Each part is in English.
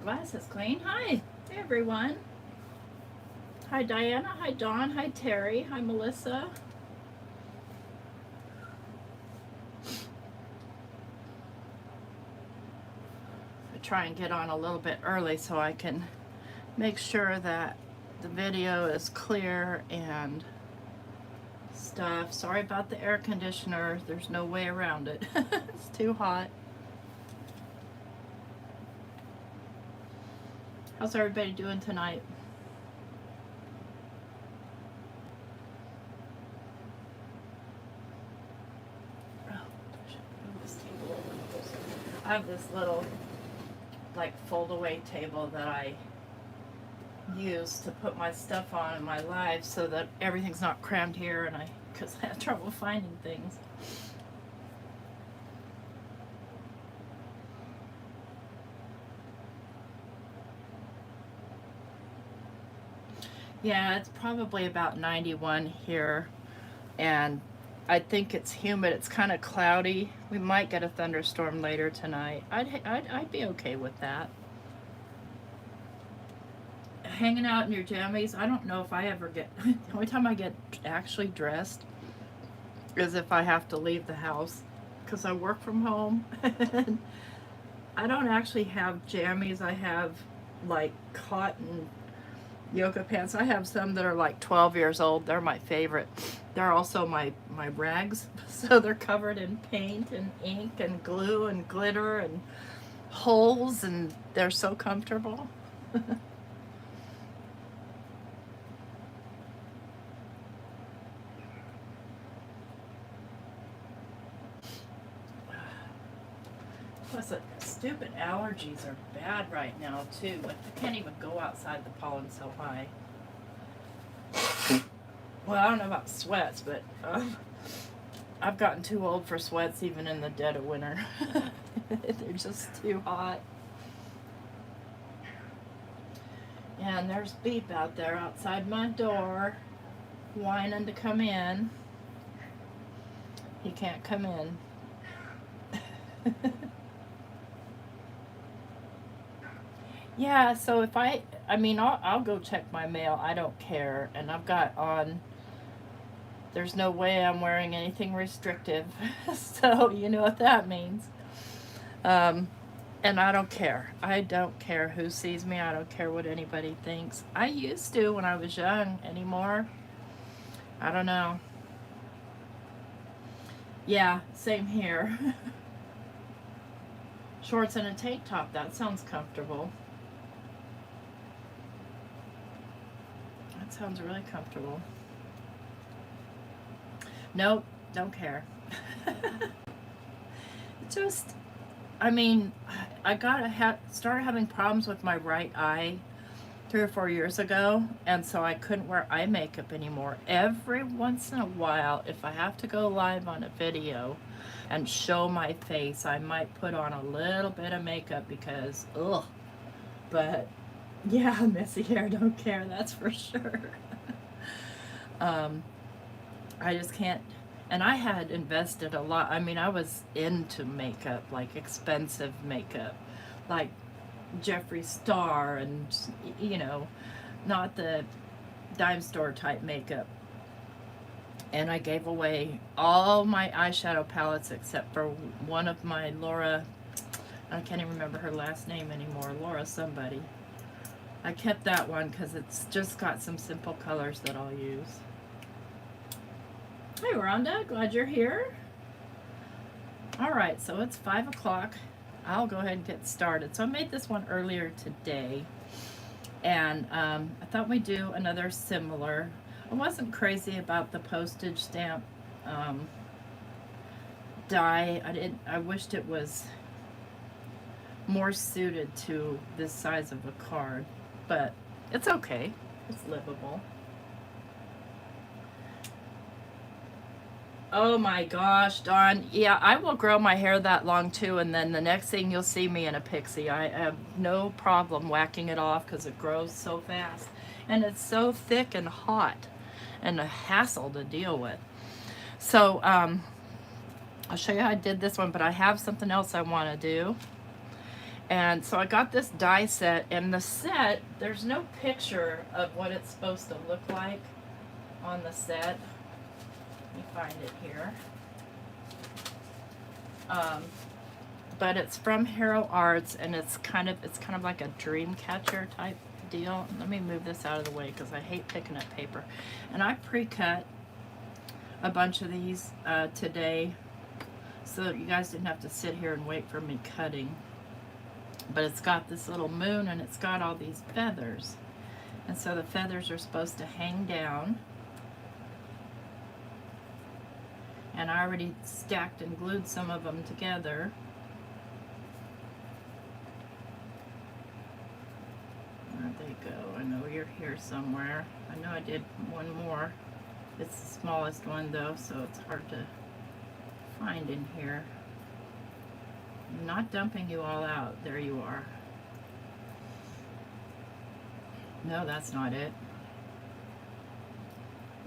glasses clean. Hi, hey everyone. Hi Diana, hi Dawn, hi Terry, hi Melissa. I try and get on a little bit early so I can make sure that the video is clear and stuff. Sorry about the air conditioner. There's no way around it. It's too hot. How's everybody doing tonight? Oh, I should move this table a little closer. I have this little like fold away table that I use to put my stuff on in my life so that everything's not crammed here, and because I have trouble finding things. Yeah, it's probably about 91 here, and I think it's humid. It's kind of cloudy. We might get a thunderstorm later tonight. I'd be okay with that. Hanging out in your jammies, I don't know if I ever get, the only time I get actually dressed is if I have to leave the house because I work from home. And I don't actually have jammies. I have like cotton yoga pants. I have some that are like 12 years old. They're my favorite. They're also my rags. So they're covered in paint and ink and glue and glitter and holes, and they're so comfortable. Plus, stupid allergies are bad right now too. Like, I can't even go outside. The pollen's so high. Well, I don't know about sweats, but I've gotten too old for sweats even in the dead of winter. They're just too hot. And there's Beep out there outside my door, whining to come in. He can't come in. Yeah, so if I'll go check my mail. I don't care. And I've got on, there's no way I'm wearing anything restrictive. So you know what that means. And I don't care. I don't care who sees me. I don't care what anybody thinks. I used to when I was young. Anymore, I don't know. Yeah, same here. Shorts and a tank top. That sounds comfortable. That sounds really comfortable. Nope, don't care. Just, I mean, I started having problems with my right eye 3 or 4 years ago, and so I couldn't wear eye makeup anymore. Every once in a while, if I have to go live on a video and show my face, I might put on a little bit of makeup because, ugh. But yeah, messy hair, don't care, that's for sure. I just can't. And I had invested a lot. I mean, I was into makeup, like expensive makeup, like Jeffree Star and, you know, not the dime store type makeup. And I gave away all my eyeshadow palettes except for one of my Laura, I can't even remember her last name anymore, Laura somebody. I kept that one because it's just got some simple colors that I'll use. Hey Rhonda, glad you're here. Alright, so it's 5 o'clock. I'll go ahead and get started. So I made this one earlier today, and I thought we'd do another similar. I wasn't crazy about the postage stamp die. I wished it was more suited to this size of a card, but it's okay. It's livable. Oh my gosh, Dawn. Yeah, I will grow my hair that long too, and then the next thing you'll see me in a pixie. I have no problem whacking it off because it grows so fast. And it's so thick and hot and a hassle to deal with. So I'll show you how I did this one, but I have something else I want to do. And so I got this die set, and the set, there's no picture of what it's supposed to look like on the set. Let me find it here. But it's from Hero Arts, and it's kind of like a dream catcher type deal. Let me move this out of the way because I hate picking up paper. And I pre-cut a bunch of these today, so that you guys didn't have to sit here and wait for me cutting. But it's got this little moon, and it's got all these feathers, and so the feathers are supposed to hang down. And I already stacked and glued some of them together. Where'd they go? I know you're here somewhere. I know I did one more. It's the smallest one though, so it's hard to find in here. I'm not dumping you all out. There you are. No, that's not it.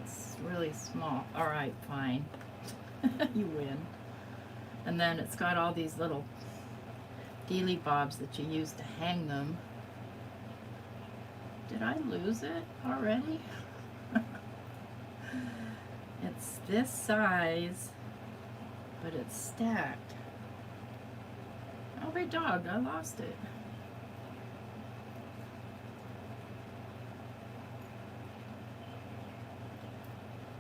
It's really small. All right, fine. You win. And then it's got all these little dealy bobs that you use to hang them. Did I lose it already? It's this size, but it's stacked. Oh, hey dog, I lost it.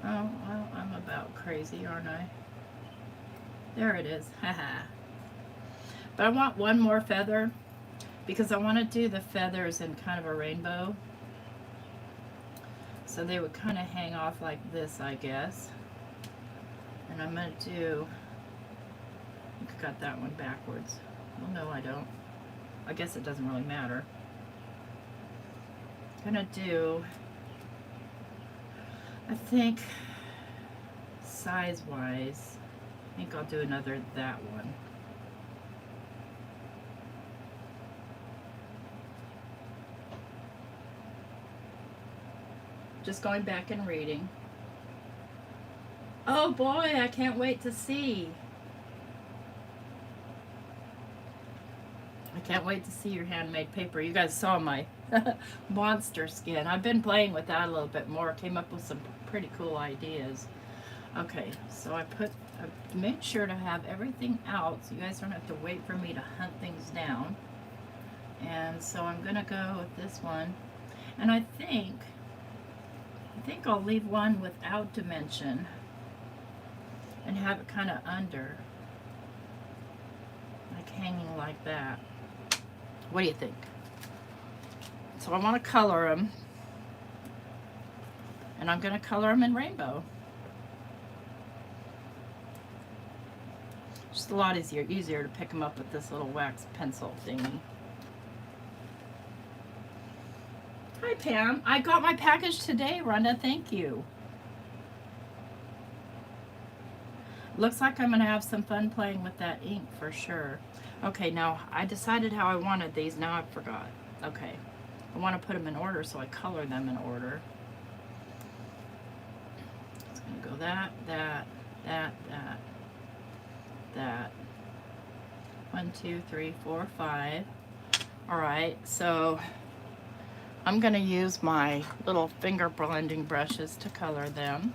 Oh, well, I'm about crazy, aren't I? There it is, haha. But I want one more feather, because I want to do the feathers in kind of a rainbow. So they would kind of hang off like this, I guess. And I'm going to do, I could cut that one backwards. Well, no, I don't. I guess it doesn't really matter. I'm going to do, I think, size-wise, I think I'll do another that one. Just going back and reading. Oh boy, I can't wait to see. I can't wait to see your handmade paper. You guys saw my monster skin. I've been playing with that a little bit more. Came up with some pretty cool ideas. Okay, so I made sure to have everything out so you guys don't have to wait for me to hunt things down. And so I'm gonna go with this one. And I think I'll leave one without dimension and have it kind of under, like hanging like that. What do you think? So I want to color them, and I'm going to color them in rainbow. Just a lot easier to pick them up with this little wax pencil thingy. Hi Pam, I got my package today, Rhonda, thank you. Looks like I'm going to have some fun playing with that ink for sure. Okay, now I decided how I wanted these, now I forgot. Okay, I want to put them in order, so I color them in order. It's going to go that, that, that, that, that. 1, 2, 3, 4, 5. Alright, so I'm going to use my little finger blending brushes to color them.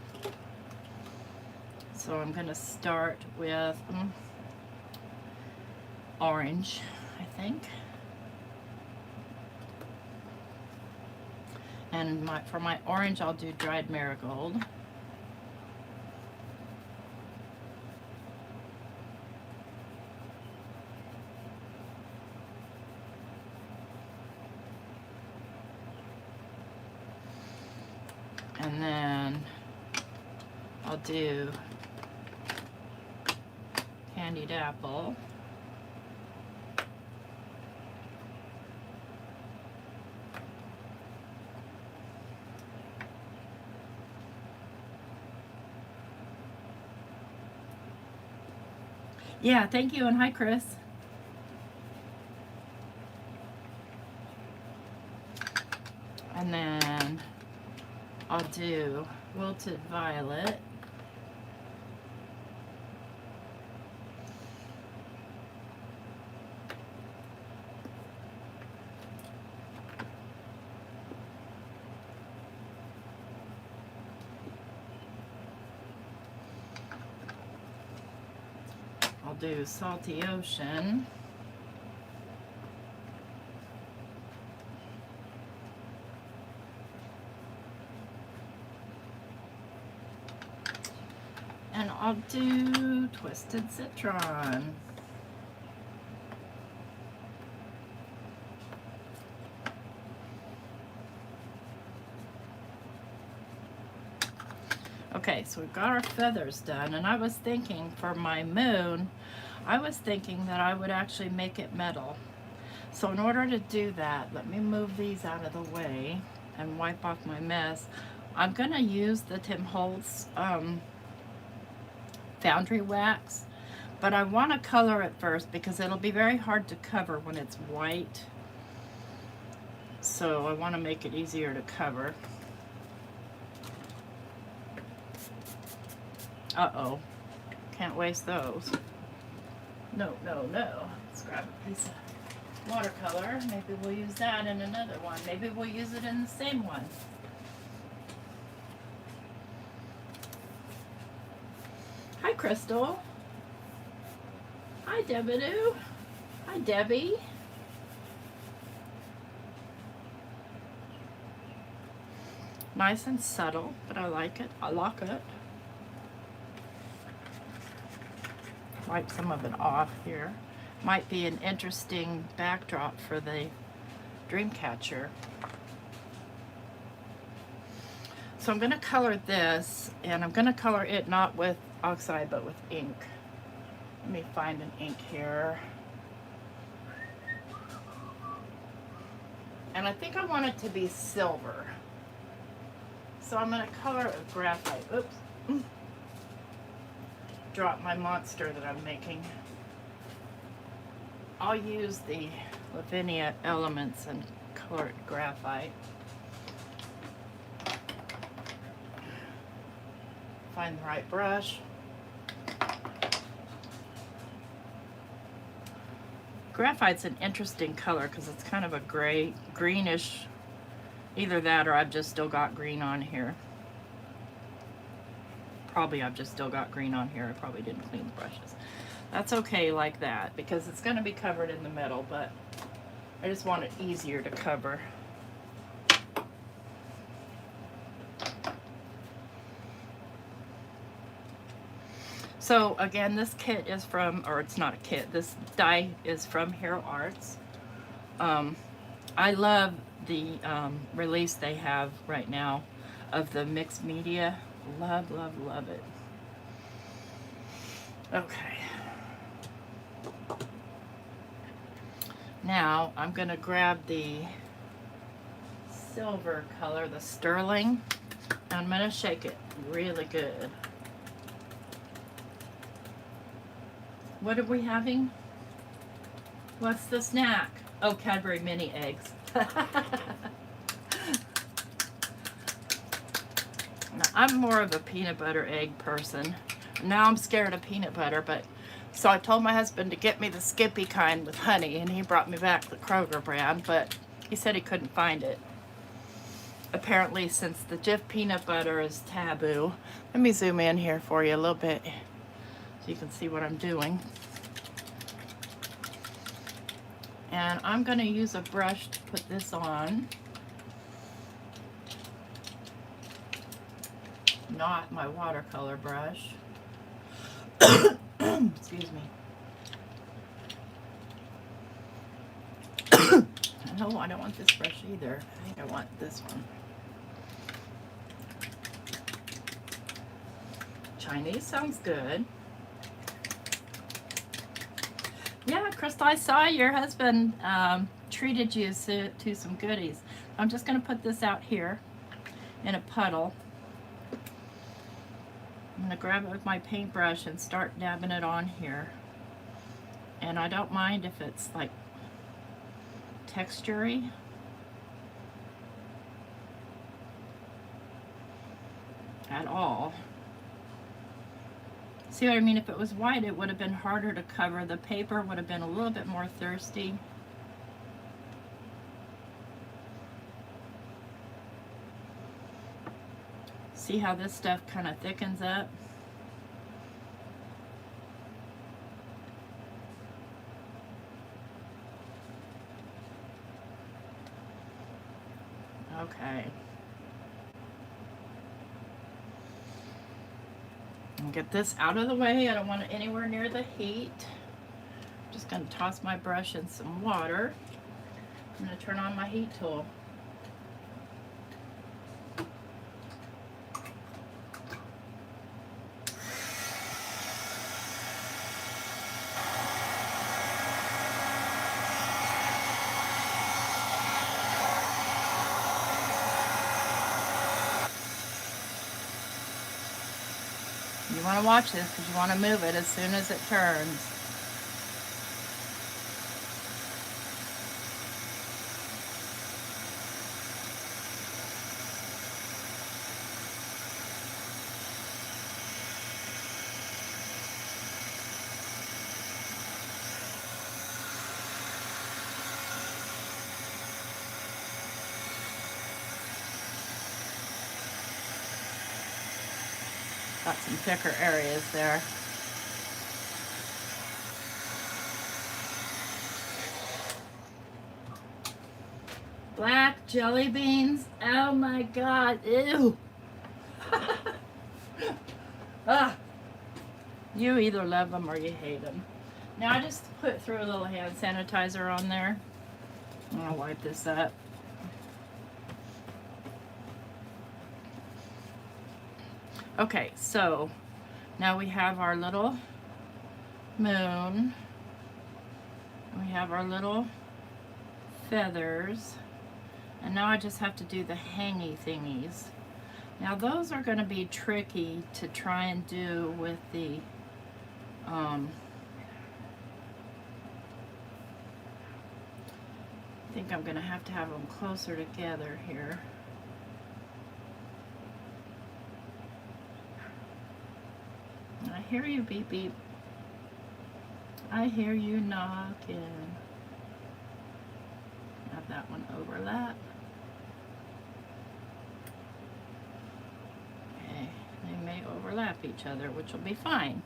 So I'm going to start with orange, I think. And for my orange, I'll do dried marigold. And then I'll do candied apple. Yeah, thank you, and hi, Chris. And then I'll do wilted violet. I'll do Salty Ocean. And I'll do Twisted Citron. Okay, so we've got our feathers done, and I was thinking for my moon, I was thinking that I would actually make it metal. So in order to do that, let me move these out of the way and wipe off my mess. I'm gonna use the Tim Holtz Foundry Wax, but I want to color it first because it'll be very hard to cover when it's white. So I want to make it easier to cover. Uh-oh, can't waste those. No, no, no. Let's grab a piece of watercolor. Maybe we'll use that in another one. Maybe we'll use it in the same one. Hi, Crystal. Hi, Debidoo. Hi, Debbie. Nice and subtle, but I like it. I like it. Wipe some of it off here. Might be an interesting backdrop for the Dreamcatcher. So I'm going to color this, and I'm going to color it not with oxide but with ink. Let me find an ink here. And I think I want it to be silver. So I'm going to color it with graphite. Oops. Drop my monster that I'm making. I'll use the Lavinia Elements and color it graphite. Find the right brush. Graphite's an interesting color because it's kind of a gray, greenish, either that or I've just still got green on here. Probably I've just still got green on here. I probably didn't clean the brushes. That's okay like that because it's going to be covered in the middle, but I just want it easier to cover. So again, this kit is from, or it's not a kit, this die is from Hero Arts. I love the release they have right now of the mixed media. Love, love, love it. Okay. Now I'm going to grab the silver color, the sterling, and I'm going to shake it really good. What are we having? What's the snack? Oh, Cadbury mini eggs. Now, I'm more of a peanut butter egg person. Now I'm scared of peanut butter, but so I told my husband to get me the Skippy kind with honey, and he brought me back the Kroger brand, but he said he couldn't find it. Apparently, since the Jif peanut butter is taboo. Let me zoom in here for you a little bit so you can see what I'm doing. And I'm going to use a brush to put this on. Not my watercolor brush. Excuse me. No, I don't want this brush either. I think I want this one. Chinese sounds good. Yeah, Crystal, I saw your husband treated you to some goodies. I'm just going to put this out here in a puddle. I'm going to grab it with my paintbrush and start dabbing it on here. And I don't mind if it's like textury. At all. See what I mean? If it was white, it would have been harder to cover. The paper would have been a little bit more thirsty. See how this stuff kind of thickens up? And get this out of the way. I don't want it anywhere near the heat. Just going to toss my brush in some water. I'm going to turn on my heat tool. You want to watch this because you want to move it as soon as it turns. Got some thicker areas there. Black jelly beans. Oh my God. Ew. Ah. You either love them or you hate them. Now I just threw a little hand sanitizer on there. I'm gonna wipe this up. Okay, so now we have our little moon. We have our little feathers. And now I just have to do the hangy thingies. Now those are going to be tricky to try and do with the I think I'm going to have them closer together here. I hear you, beep beep. I hear you knocking. Have that one overlap. Okay, they may overlap each other, which will be fine.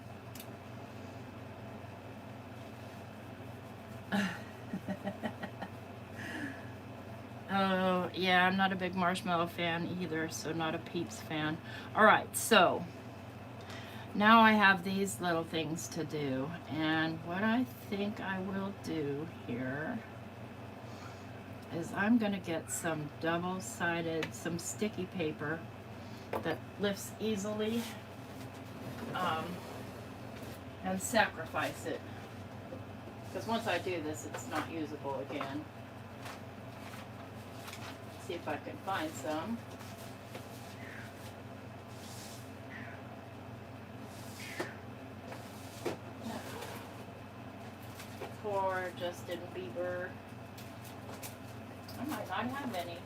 Oh, yeah, I'm not a big Marshmallow fan either, so not a Peeps fan. Alright, so now I have these little things to do, and what I think I will do here is I'm going to get some double-sided, some sticky paper that lifts easily, and sacrifice it. Because once I do this, it's not usable again. See if I can find some. Poor Justin Bieber. I might not have any.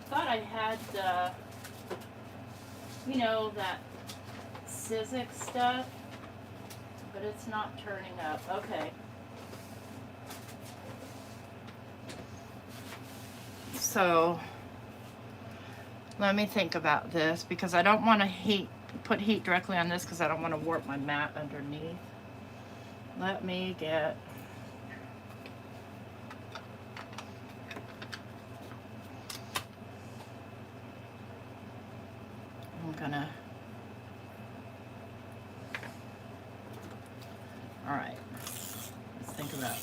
Thought I had, you know, that Sizzix stuff, but it's not turning up. Okay. So, let me think about this because I don't want to put heat directly on this because I don't want to warp my mat underneath. Let me get alright, let's think about,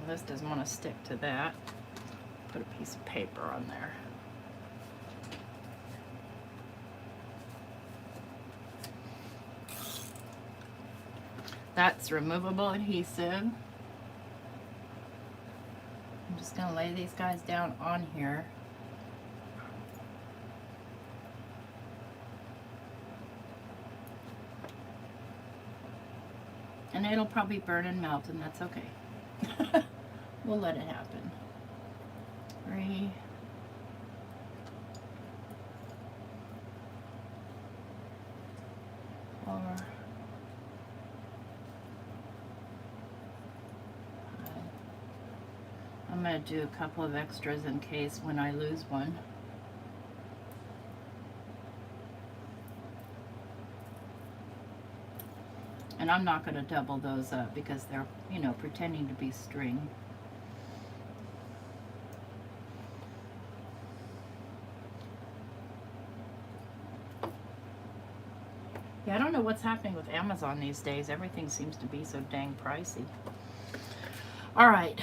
this doesn't want to stick to that. Put a piece of paper on there. That's removable adhesive. I'm just going to lay these guys down on here. And it'll probably burn and melt, and that's okay. We'll let it happen. 3, 4, 5. I'm going to do a couple of extras in case when I lose one. And I'm not going to double those up because they're, you know, pretending to be string. Yeah, I don't know what's happening with Amazon these days. Everything seems to be so dang pricey. All right.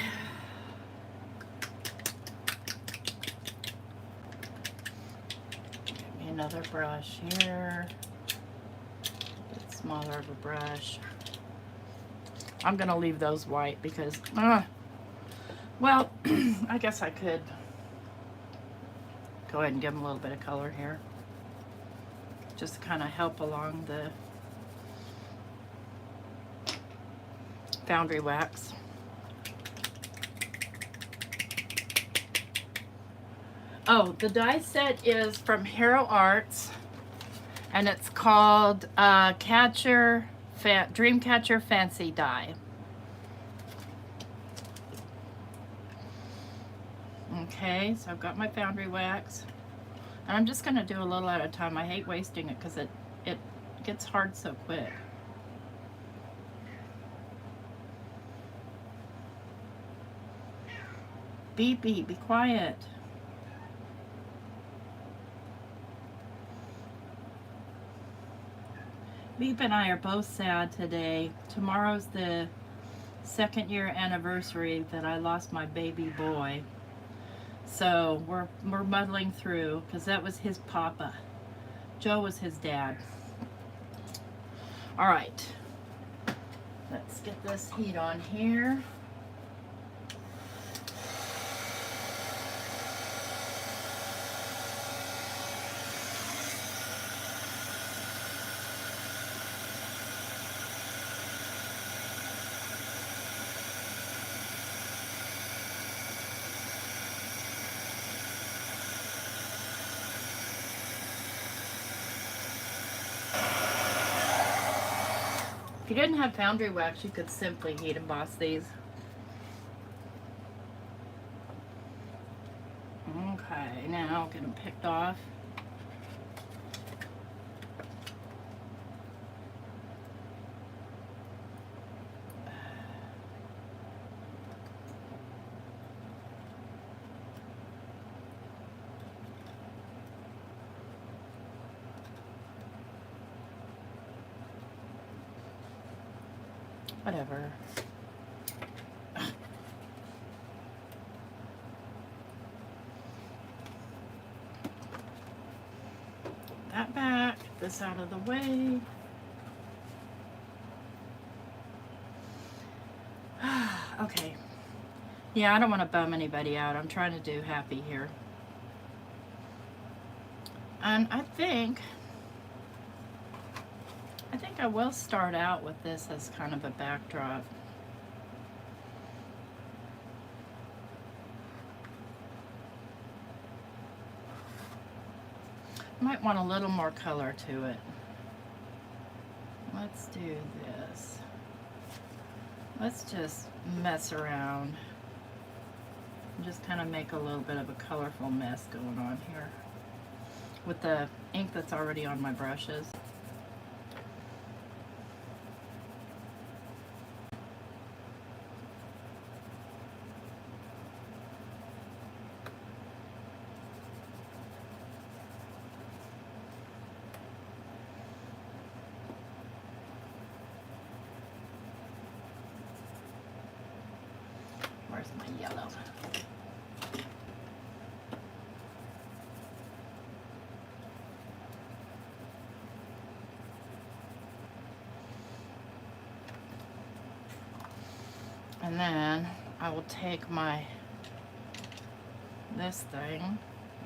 Get me another brush here. Bit smaller of a brush. I'm gonna leave those white because, well, I guess I could go ahead and give them a little bit of color here. Just to kind of help along the Foundry wax. Oh, the die set is from Hero Arts, and it's called Dreamcatcher Fancy Die. Okay, so I've got my Foundry wax. And I'm just going to do a little at a time. I hate wasting it because it gets hard so quick. Beep, beep, be quiet. Beep and I are both sad today. Tomorrow's the 2nd-year anniversary that I lost my baby boy. So we're muddling through because that was his papa. Joe was his dad. All right, let's get this heat on here. If you didn't have Foundry wax, you could simply heat emboss these. Okay, now I'll get them picked off. Whatever. That back, get this out of the way. Okay. Yeah, I don't want to bum anybody out. I'm trying to do happy here. And I think I will start out with this as kind of a backdrop. Might want a little more color to it. Let's do this. Let's just mess around and just kind of make a little bit of a colorful mess going on here with the ink that's already on my brushes. Where's my yellow? And then I will take this thing,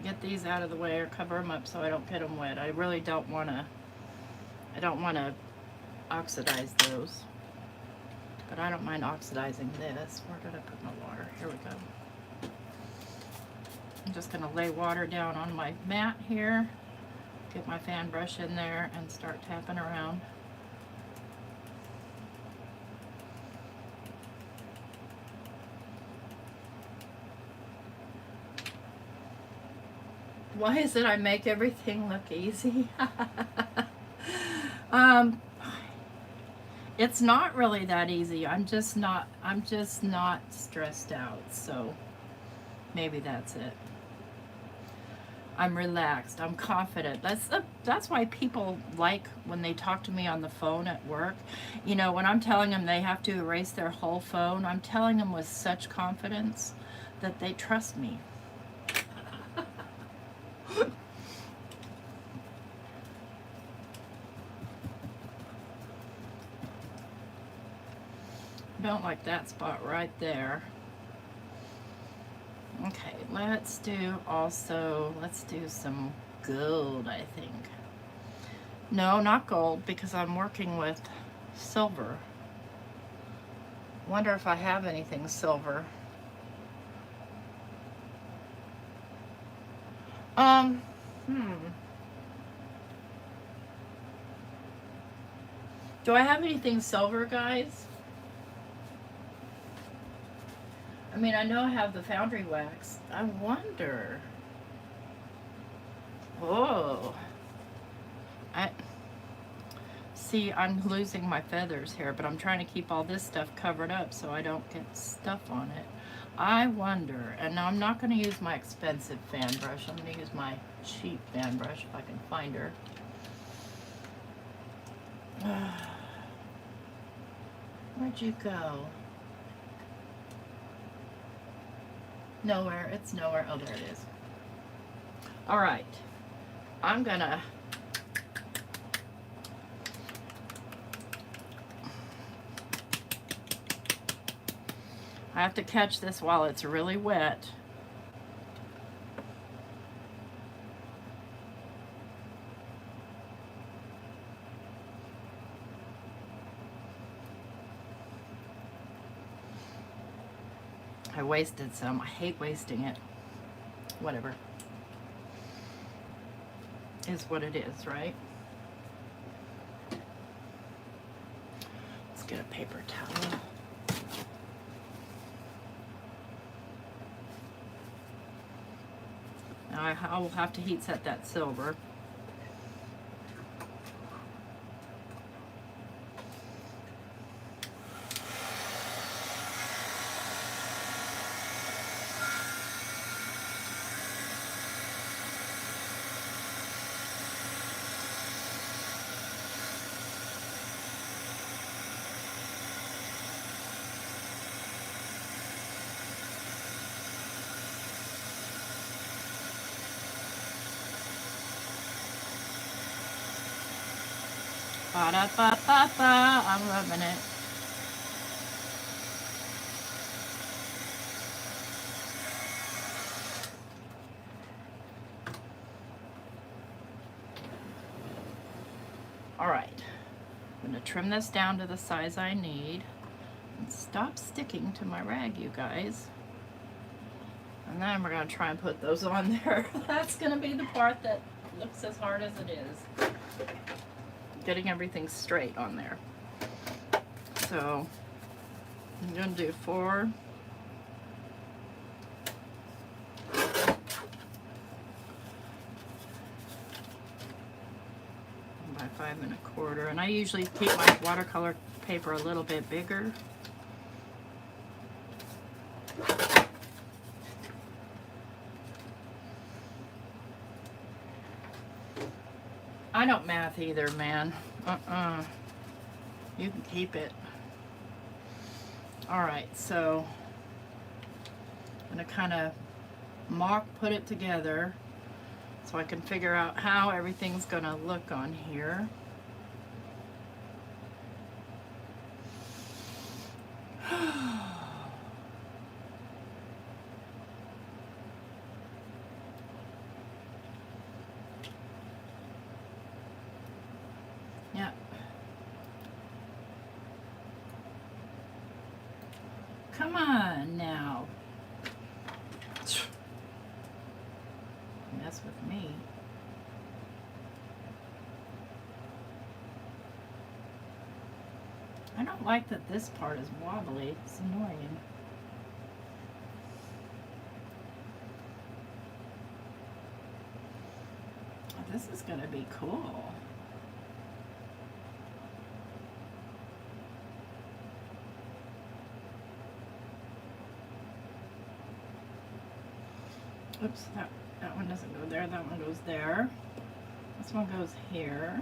get these out of the way or cover them up so I don't get them wet. I really don't want to oxidize those. But I don't mind oxidizing this. Where did I put my water? Here we go. I'm just going to lay water down on my mat here, get my fan brush in there, and start tapping around. Why is it I make everything look easy? It's not really that easy. I'm just not stressed out, so maybe that's it. I'm relaxed. I'm confident. That's why people like when they talk to me on the phone at work. You know, when I'm telling them they have to erase their whole phone, I'm telling them with such confidence that they trust me. Don't like that spot right there. Okay, let's do some gold, I think. No, not gold, because I'm working with silver. Wonder if I have anything silver. Um, hmm. Do I have anything silver, guys? I mean, I know I have the foundry wax. I wonder. Oh. I see, I'm losing my feathers here, but I'm trying to keep all this stuff covered up so I don't get stuff on it. I wonder, and now I'm not going to use my expensive fan brush. I'm going to use my cheap fan brush if I can find her. Where'd you go? Nowhere. It's nowhere. Oh, there it is. All right. I'm going to I have to catch this while it's really wet. I wasted some. I hate wasting it. Whatever. Is what it is, right? Let's get a paper towel. Now I will have to heat set that silver. Ba-da-ba-ba-ba, I'm loving it. All right, I'm gonna trim this down to the size I need and stop sticking to my rag, you guys. And then we're gonna try and put those on there. That's gonna be the part that looks as hard as it is. Getting everything straight on there. So I'm gonna do 4. By 5 1/4, and I usually keep my watercolor paper a little bit bigger. I don't math either, man. You can keep it. All right, so I'm gonna kind of put it together so I can figure out how everything's gonna look on here. Yep. Come on now. Mess with me. I don't like that this part is wobbly. It's annoying. Oh, this is gonna be cool. Oops, that That one doesn't go there, that one goes there. This one goes here.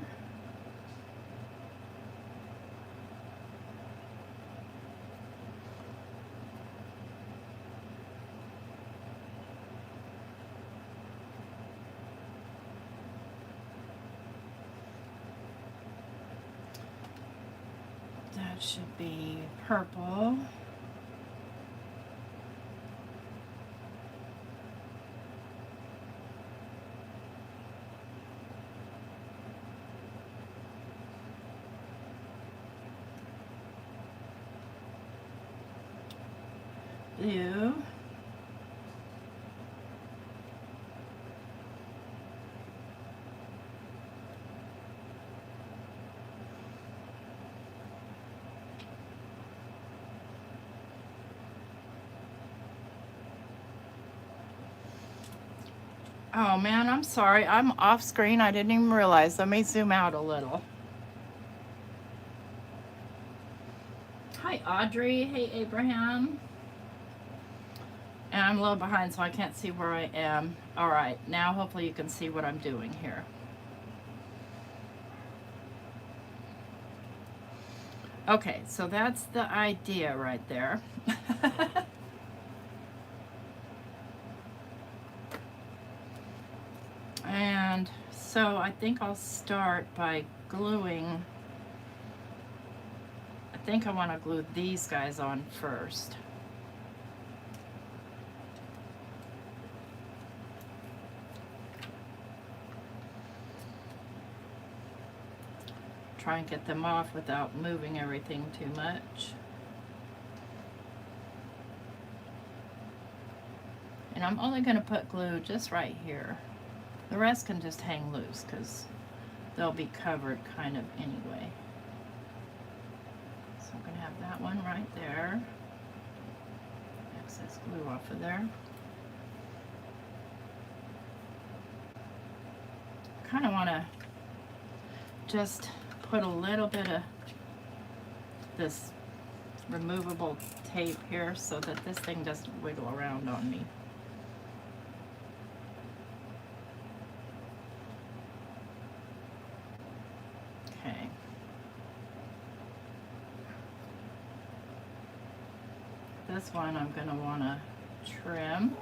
That should be purple. Blue. Oh man, I'm sorry. I'm off screen. I didn't even realize. Let me zoom out a little. Hi, Audrey. Hey, Abraham. And I'm a little behind, so I can't see where I am. All right, now hopefully you can see what I'm doing here. Okay, so that's the idea right there. And so I think I'll start by gluing. I think I want to glue these guys on first. Try and get them off without moving everything too much. And I'm only going to put glue just right here. The rest can just hang loose because they'll be covered kind of anyway. So I'm going to have that one right there. Excess glue off of there. Kind of want to just put a little bit of this removable tape here so that this thing doesn't wiggle around on me. Okay. This one I'm going to want to trim.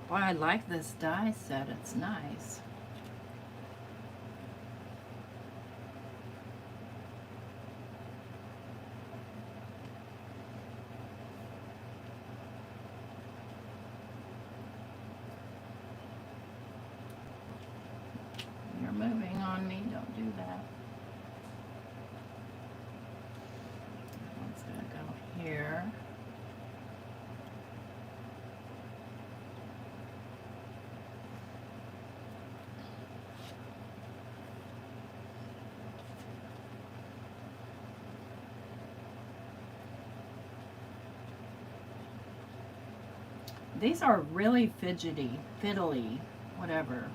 Boy, I like this die set. It's nice. You're moving on me. Don't do that. That one's going to go here. These are really fiddly, whatever.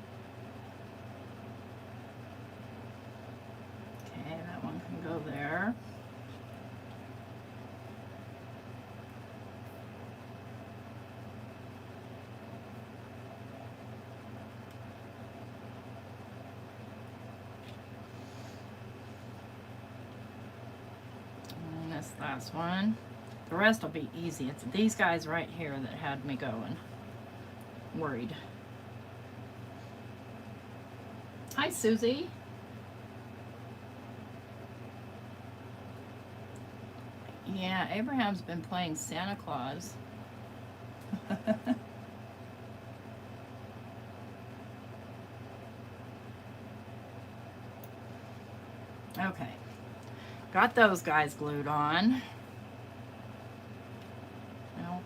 Okay, that one can go there. And this last one. The rest will be easy. It's these guys right here that had me going. Worried. Hi, Susie. Yeah, Abraham's been playing Santa Claus. Okay. Got those guys glued on.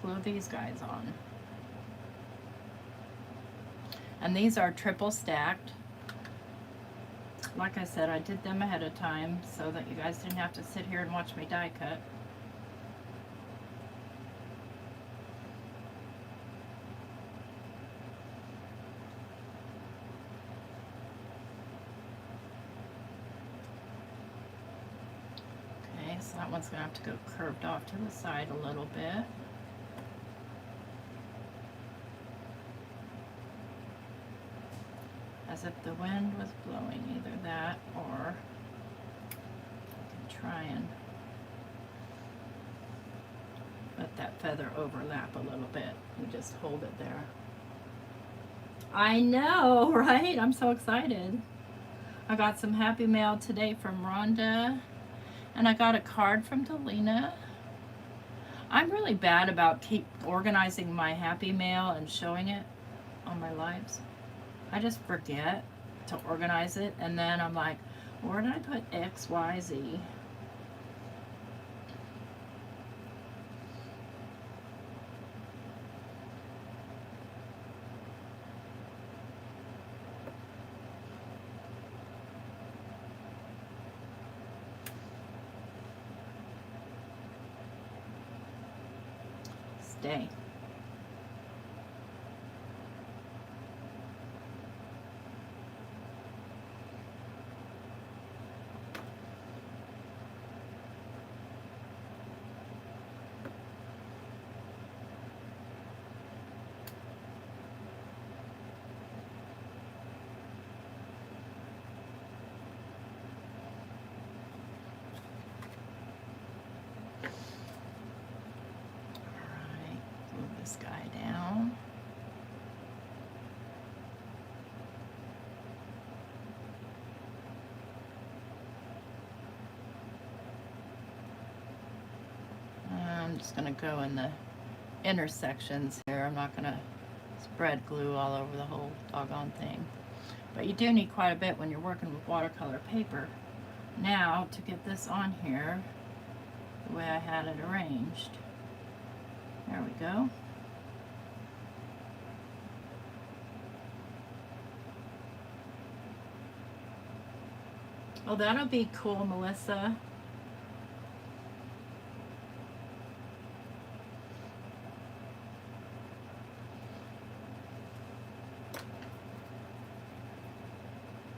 Glue these guys on. And these are triple stacked. Like I said, I did them ahead of time so that you guys didn't have to sit here and watch me die cut. Okay, so that one's going to have to go curved off to the side a little bit. As if the wind was blowing, either that or I can try and let that feather overlap a little bit and just hold it there. I know, right? I'm so excited. I got some happy mail today from Rhonda, and I got a card from Delina. I'm really bad about keep organizing my happy mail and showing it on my lives. I just forget to organize it, and then I'm like, where did I put X, Y, Z? Stay. This guy down. I'm just going to go in the intersections here. I'm not going to spread glue all over the whole doggone thing. But you do need quite a bit when you're working with watercolor paper. Now, to get this on here the way I had it arranged. There we go. Oh, that'll be cool, Melissa.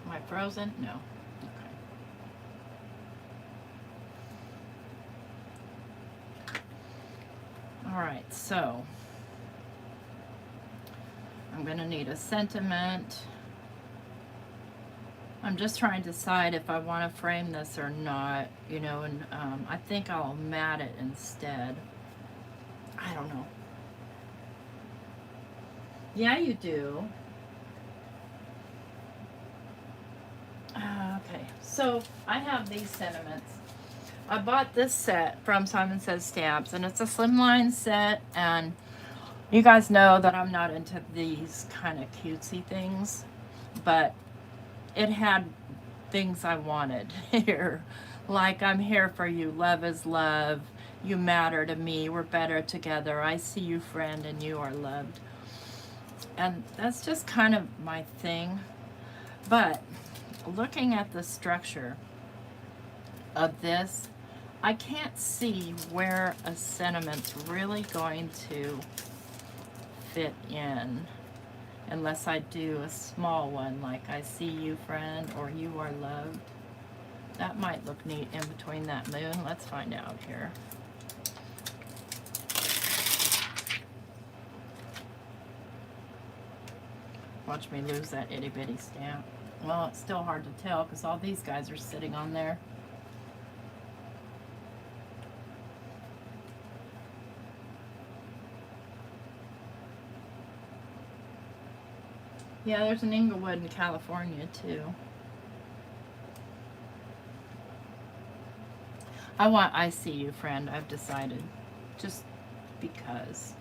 Am I frozen? No. Okay. All right, so I'm going to need a sentiment. I'm just trying to decide if I want to frame this or not, you know, and I think I'll mat it instead. I don't know. Yeah, you do. Okay, so I have these sentiments. I bought this set from Simon Says Stamps, and it's a slimline set, and you guys know that I'm not into these kind of cutesy things, but it had things I wanted here. Like, I'm here for you, love is love, you matter to me, we're better together, I see you friend and you are loved. And that's just kind of my thing. But looking at the structure of this, I can't see where a sentiment's really going to fit in unless I do a small one like I see you friend or you are loved. That might look neat in between that moon. Let's find out here. Watch me lose that itty bitty stamp. Well, it's still hard to tell because all these guys are sitting on there. Yeah, there's an Inglewood in California too. I want I See You Friend, I've decided. Just because.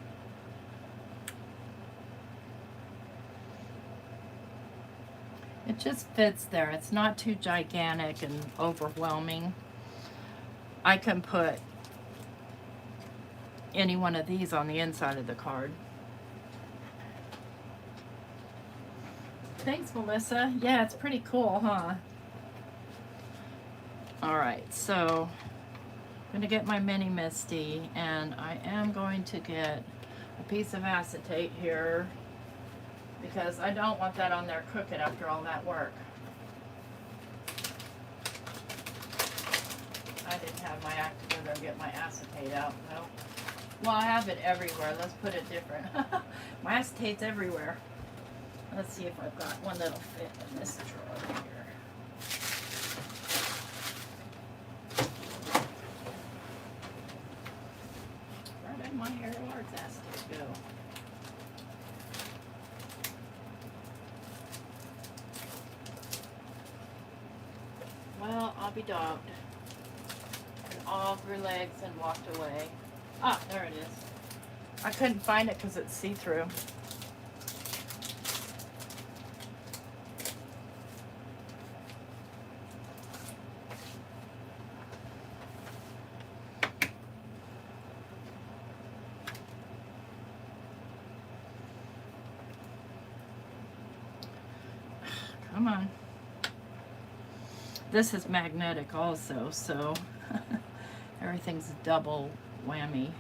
It just fits there. It's not too gigantic and overwhelming. I can put any one of these on the inside of the card. Thanks, Melissa. Yeah, it's pretty cool, huh? Alright, so I'm going to get my mini Misty, and I am going to get a piece of acetate here because I don't want that on there cooking after all that work. I didn't have my activator to get my acetate out, though. Well, I have it everywhere. Let's put it different. My acetate's everywhere. Let's see if I've got one that'll fit in this drawer here. Where did my Aerial Arts acetate go? Well, I'll be dogged. And all grew legs and walked away. Ah, there it is. I couldn't find it because it's see-through. Come on. This is magnetic also, so everything's double whammy.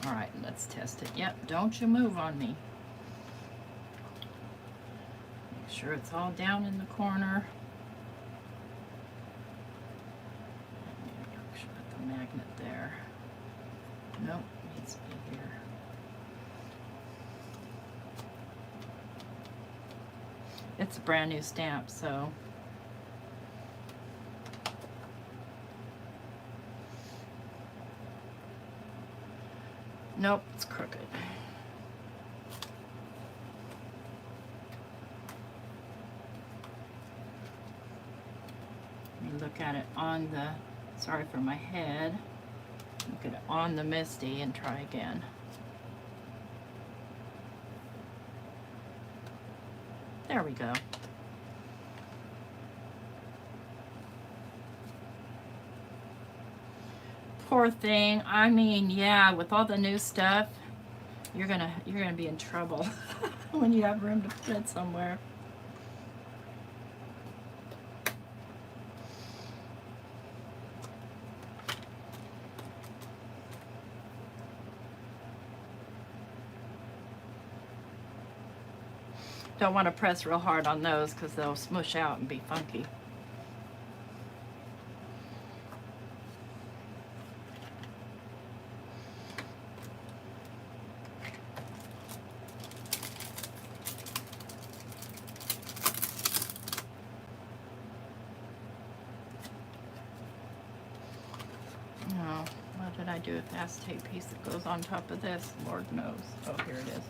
All right, let's test it. Yep, don't you move on me. Make sure it's all down in the corner. Put the magnet there. Nope, needs to be here. It's a brand new stamp, so nope, it's crooked. Let me look at it on the, sorry for my head, look at it on the Misty and try again. There we go. Poor thing. I mean, yeah, with all the new stuff, you're gonna be in trouble when you have room to put it somewhere. Don't want to press real hard on those because they'll smush out and be funky. No, what did I do with the acetate piece that goes on top of this? Lord knows. Oh, here it is.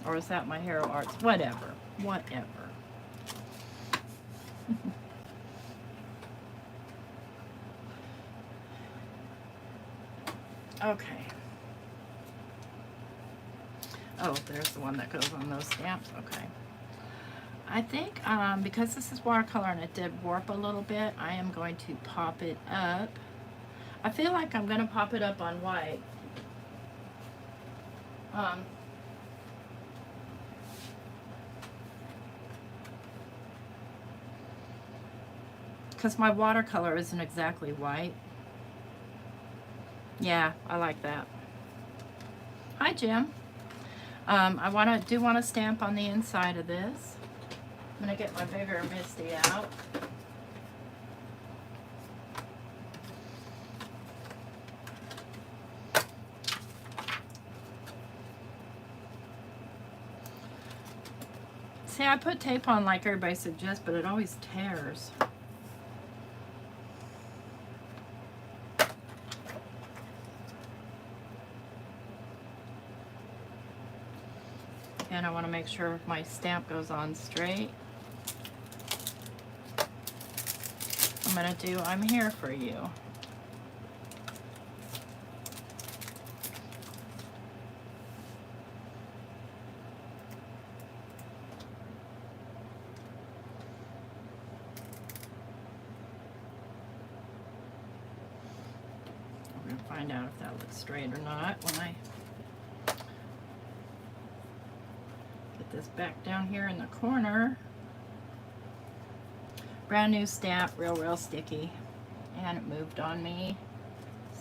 Or is that my Aerial Arts? Whatever. Whatever. Okay. Oh, there's the one that goes on those stamps. Okay. I think because this is watercolor and it did warp a little bit, I am going to pop it up. I feel like I'm going to pop it up on white. Because my watercolor isn't exactly white. Yeah, I like that. Hi, Jim. I do want to stamp on the inside of this. I'm going to get my bigger Misty out. See, I put tape on like everybody suggests, but it always tears. And I want to make sure my stamp goes on straight. I'm going to do I'm Here For You. We're going to find out if that looks straight or not when I get this back down here in the corner. Brand new stamp, real sticky. And it moved on me.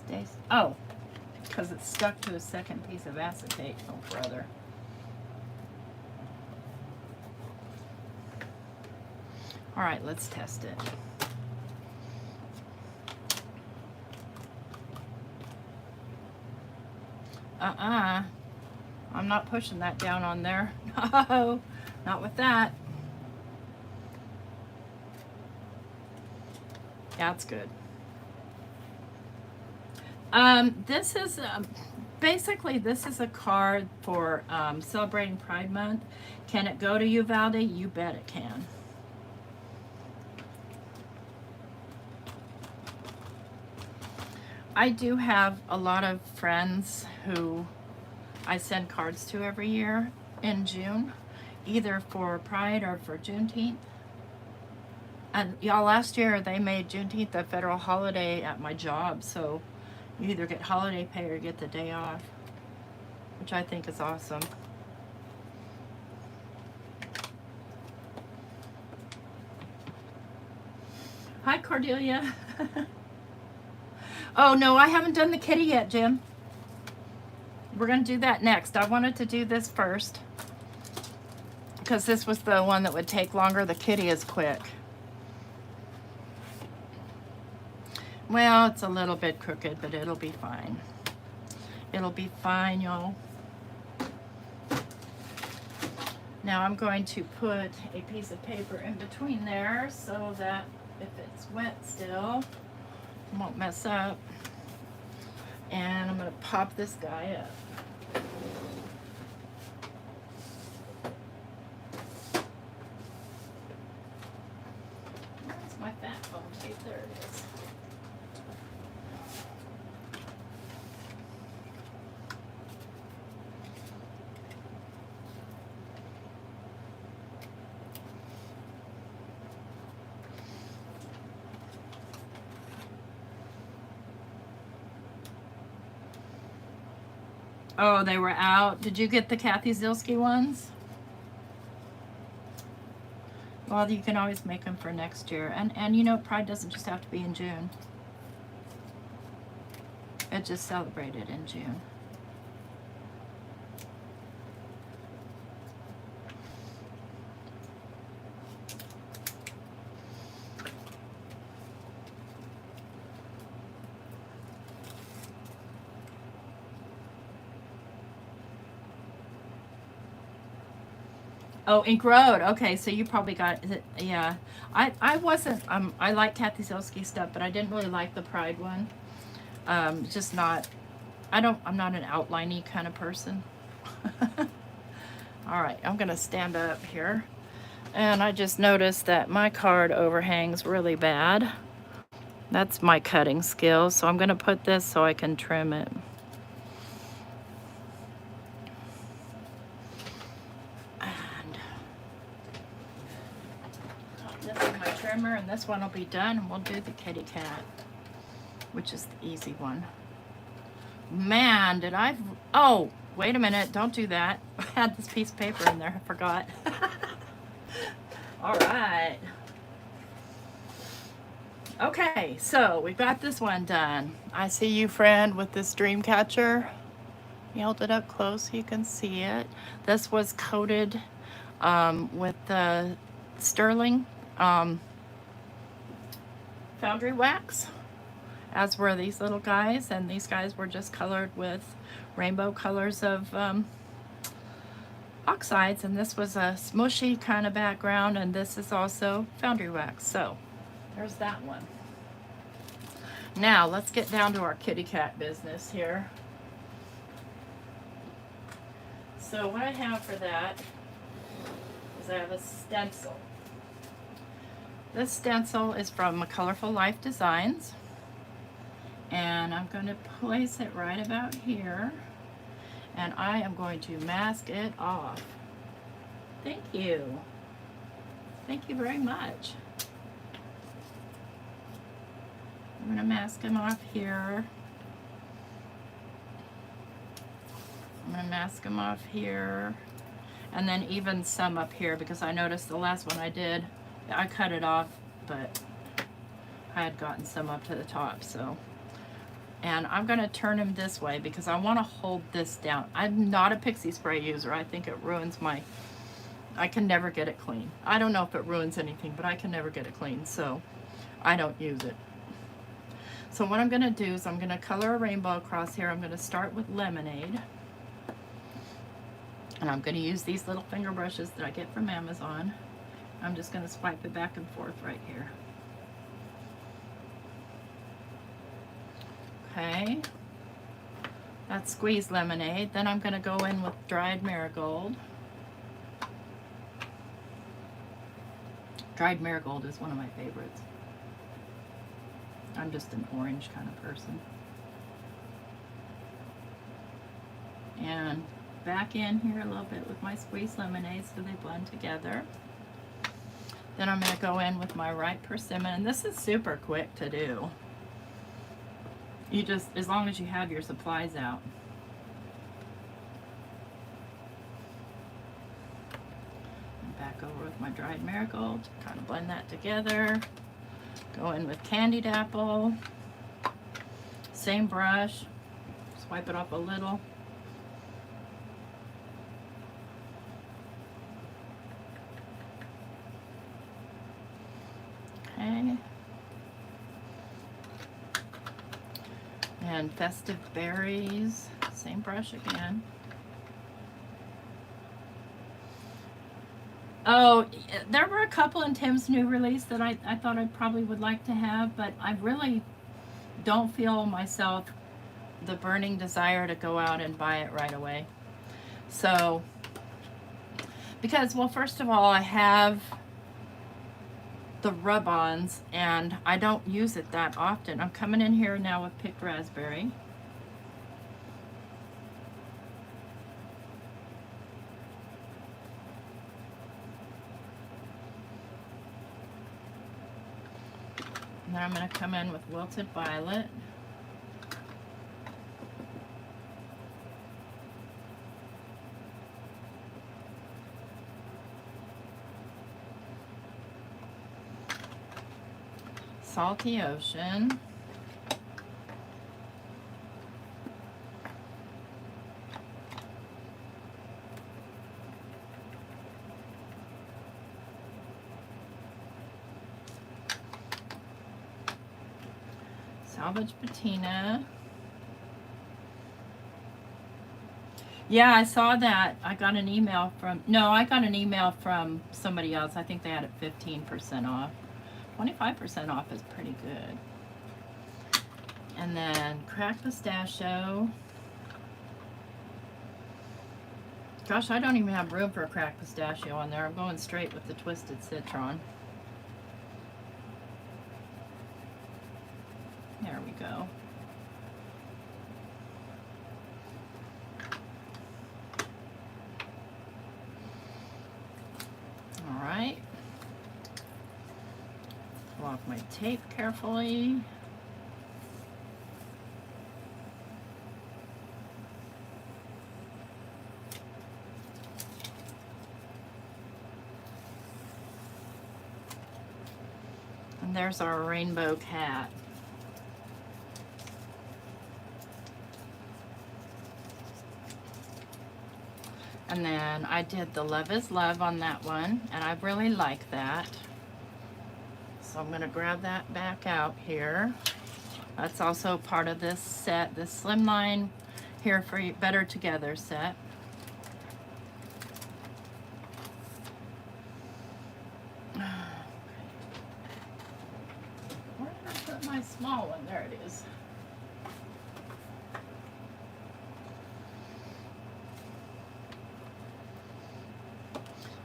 Stays. Oh, because it's stuck to a second piece of acetate. Oh, brother. All right, let's test it. I'm not pushing that down on there. No, not with that. Yeah, it's good. This is basically this is a card for celebrating Pride Month. Can it go to Uvalde? You bet it can. I do have a lot of friends who I send cards to every year in June, either for Pride or for Juneteenth. And y'all, last year they made Juneteenth a federal holiday at my job, so you either get holiday pay or get the day off, which I think is awesome. Hi, Cordelia. Oh, no, I haven't done the kitty yet, Jim. We're going to do that next. I wanted to do this first because this was the one that would take longer. The kitty is quick. Well, it's a little bit crooked, but it'll be fine. It'll be fine, y'all. Now I'm going to put a piece of paper in between there so that if it's wet still, it won't mess up. And I'm going to pop this guy up. Where's my fat foam tape? There it is. Oh, they were out. Did you get the Kathy Zilski ones? Well, you can always make them for next year. And you know, Pride doesn't just have to be in June. It just celebrated in June. Oh, Ink Road. Okay, so you probably got it. Yeah, I wasn't. I like Kathy Zilski stuff, but I didn't really like the Pride one. Just not. I'm not an outliney kind of person. All right, I'm gonna stand up here, and I just noticed that my card overhangs really bad. That's my cutting skill, so I'm gonna put this so I can trim it. And this one will be done, and we'll do the kitty cat, which is the easy one. Man, did I... Oh, wait a minute. Don't do that. I had this piece of paper in there. I forgot. All right. Okay, so we've got this one done. I see you, friend, with this dream catcher. You held it up close so you can see it. This was coated with the sterling foundry wax, as were these little guys, and these guys were just colored with rainbow colors of oxides, and this was a smushy kind of background, and this is also foundry wax. So there's that one. Now let's get down to our kitty cat business here. So what I have for that is I have a stencil. This stencil is from Colorful Life Designs, and I'm going to place it right about here, and I am going to mask it off. Thank you. Thank you very much. I'm going to mask him off here. I'm going to mask him off here. And then even some up here, because I noticed the last one I did, I cut it off, but I had gotten some up to the top, so. And I'm gonna turn him this way because I wanna hold this down. I'm not a pixie spray user. I think it ruins I can never get it clean. I don't know if it ruins anything, but I can never get it clean, so I don't use it. So what I'm gonna do is I'm gonna color a rainbow across here. I'm gonna start with Lemonade. And I'm gonna use these little finger brushes that I get from Amazon. I'm just gonna swipe it back and forth right here. Okay, that's Squeeze Lemonade. Then I'm gonna go in with Dried Marigold. Dried Marigold is one of my favorites. I'm just an orange kind of person. And back in here a little bit with my Squeeze Lemonade so they blend together. Then I'm gonna go in with my Ripe Persimmon, and this is super quick to do. You just, as long as you have your supplies out. And back over with my Dried Marigold, kind of blend that together. Go in with Candied Apple. Same brush, swipe it up a little. Okay. And Festive Berries, same brush again. Oh, there were a couple in Tim's new release that I thought I probably would like to have, but I really don't feel myself the burning desire to go out and buy it right away. So, because, well, first of all, I have the rub-ons and I don't use it that often. I'm coming in here now with Picked Raspberry. And then I'm going to come in with Wilted Violet. Salty Ocean. Salvage Patina. Yeah, I saw that. I got an email from, no, I got an email from somebody else. I think they had it 15% off. 25% off is pretty good. And then Cracked Pistachio. Gosh, I don't even have room for a Cracked Pistachio on there. I'm going straight with the Twisted Citron. There we go. All right. Pull off my tape carefully. And there's our rainbow cat. And then I did the Love is Love on that one, and I really like that. So I'm gonna grab that back out here. That's also part of this set, this Slimline Here for You Better Together set. Where did I put my small one? There it is.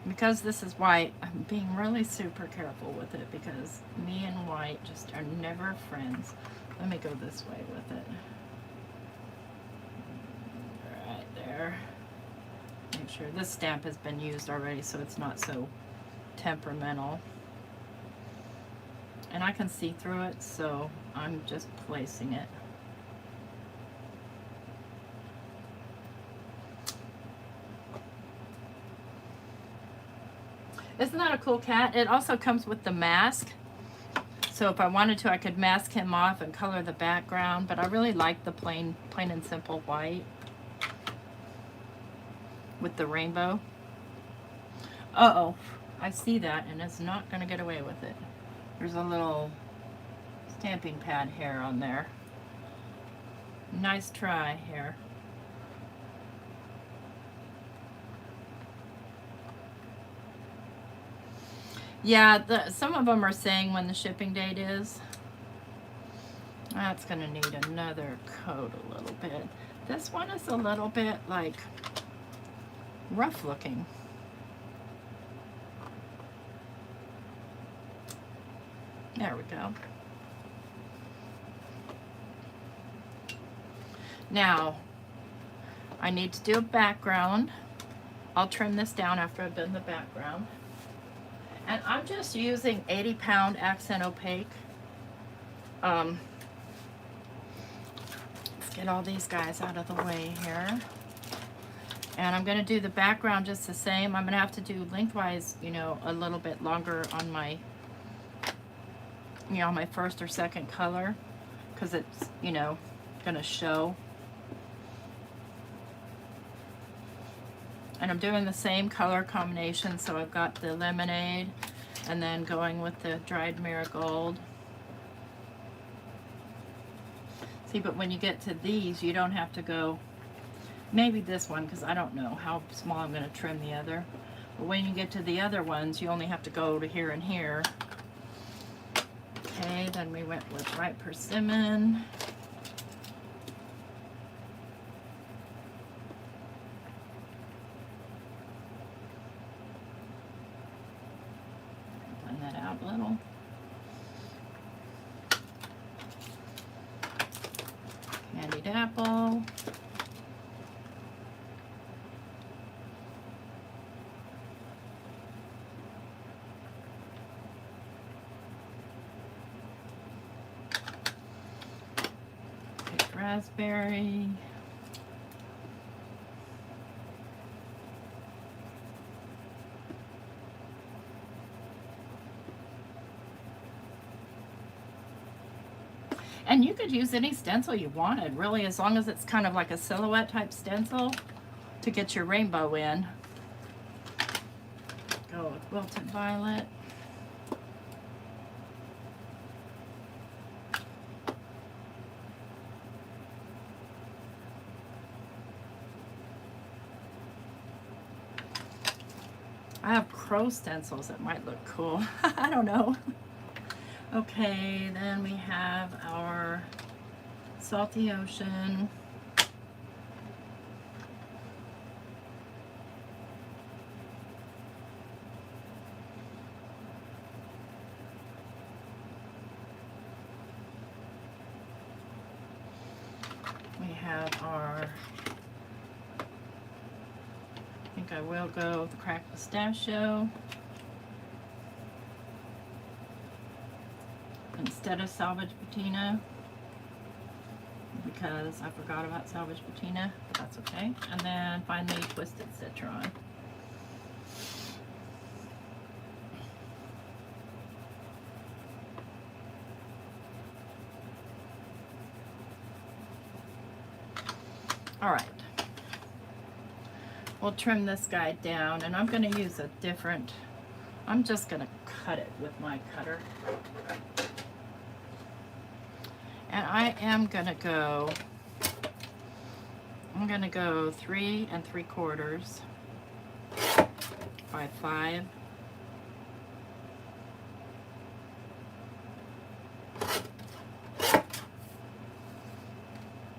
Because this is white, I'm being really super careful with it because me and white just are never friends. Let me go this way with it. Right there. Make sure this stamp has been used already so it's not so temperamental. And I can see through it, so I'm just placing it. Isn't that a cool cat? It also comes with the mask. So if I wanted to, I could mask him off and color the background, but I really like the plain and simple white with the rainbow. Uh-oh, I see that, and it's not gonna get away with it. There's a little stamping pad hair on there. Nice try here. Yeah, some of them are saying when the shipping date is. That's gonna need another coat a little bit. This one is a little bit like rough looking. There we go. Now, I need to do a background. I'll trim this down after I've done the background. And I'm just using 80-pound Accent Opaque. Let's get all these guys out of the way here. And I'm gonna do the background just the same. I'm gonna have to do lengthwise, you know, a little bit longer on my, you know, my first or second color, because it's, you know, gonna show. And I'm doing the same color combination, so I've got the lemonade and then going with the dried marigold. See, but when you get to these, you don't have to go, maybe this one, because I don't know how small I'm going to trim the other. But when you get to the other ones, you only have to go to here and here. Okay, then we went with Ripe Persimmon. Blend that out a little. Candied apple. Picked raspberry. And you could use any stencil you wanted, really, as long as it's kind of like a silhouette type stencil to get your rainbow in. Go with Wilted Violet. I have crow stencils that might look cool. I don't know. Okay, then we have our Salty Ocean. We have our, I think I will go with the Cracked Pistachio instead of Salvage Patina, because I forgot about Salvage Patina, but that's okay. And then finally Twisted Citron. All right, we'll trim this guy down, and I'm going to use a different, I'm just going to cut it with my cutter. And I am going to go, I'm going to go 3 3/4 by 5.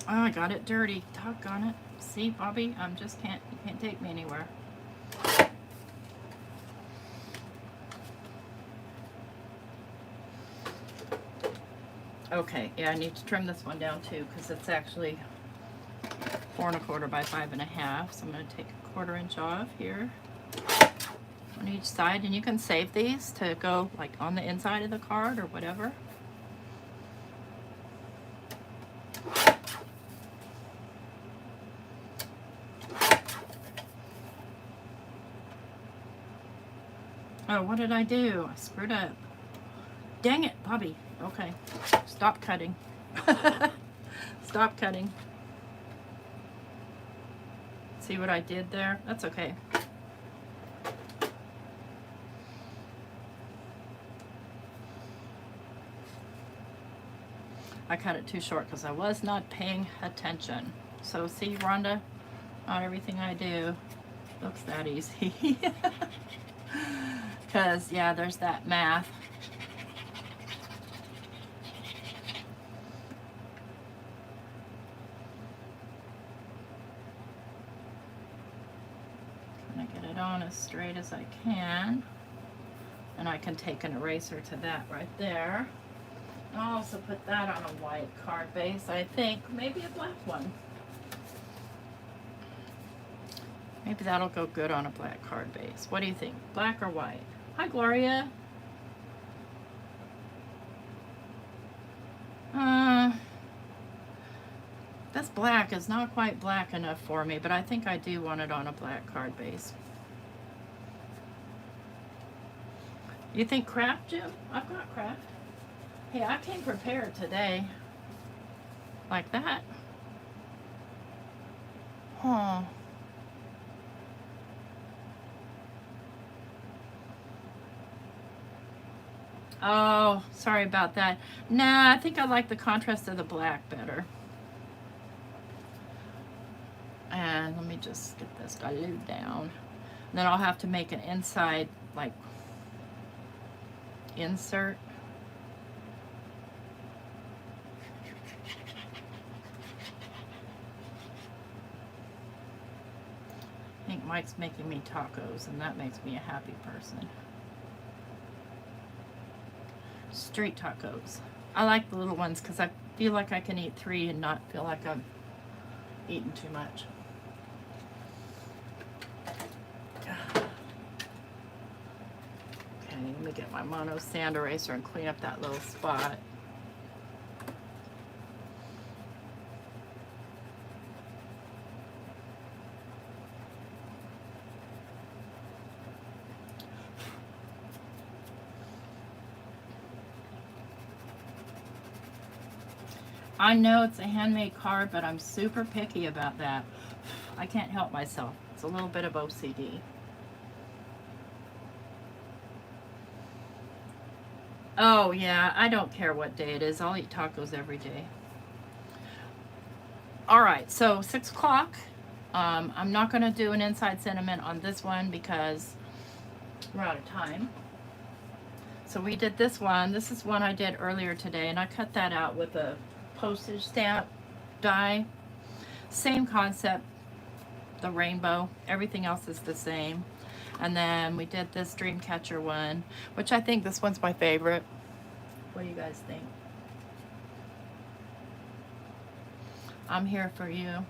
Oh, I got it dirty. Doggone it. See, Bobby, I'm just you can't take me anywhere. Okay, yeah, I need to trim this one down too, because it's actually 4 1/4 by 5 1/2. So I'm going to take a 1/4 inch off here on each side, and you can save these to go like on the inside of the card or whatever. Oh, what did I do? I screwed up. Dang it, Bobby. Okay. Stop cutting. Stop cutting. See what I did there? That's okay. I cut it too short because I was not paying attention. So see, Rhonda, not everything I do looks that easy. Because, yeah, there's that math. I'm gonna get it on as straight as I can. And I can take an eraser to that right there. I'll also put that on a white card base, I think. Maybe a black one. Maybe that'll go good on a black card base. What do you think? Black or white? Hi, Gloria. This black is not quite black enough for me, but I think I do want it on a black card base. You think craft, Jim? I've got craft. Hey, I came prepared today. Like that. Huh. Oh, sorry about that. Nah, I think I like the contrast of the black better. And let me just get this glued down. And then I'll have to make an inside, like, insert. I think Mike's making me tacos, and that makes me a happy person. Street tacos. I like the little ones because I feel like I can eat 3 and not feel like I'm eating too much. Okay, let me get my mono sand eraser and clean up that little spot. I know it's a handmade card, but I'm super picky about that. I can't help myself. It's a little bit of OCD. Oh, yeah, I don't care what day it is. I'll eat tacos every day. All right, so 6 o'clock. I'm not going to do an inside sentiment on this one because we're out of time. So we did this one. This is one I did earlier today, and I cut that out with a postage stamp die. Same concept, the rainbow. Everything else is the same. And then we did this Dreamcatcher one, which I think this one's my favorite. What do you guys think? I'm here for you.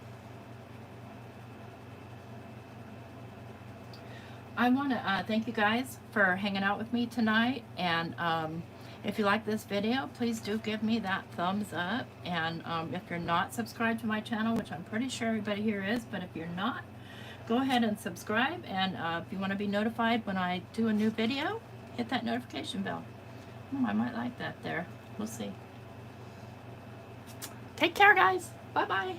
I want to thank you guys for hanging out with me tonight, and if you like this video, please do give me that thumbs up, and if you're not subscribed to my channel, which I'm pretty sure everybody here is, but if you're not, go ahead and subscribe, and if you want to be notified when I do a new video, hit that notification bell. I might like that there. We'll see. Take care, guys. Bye-bye.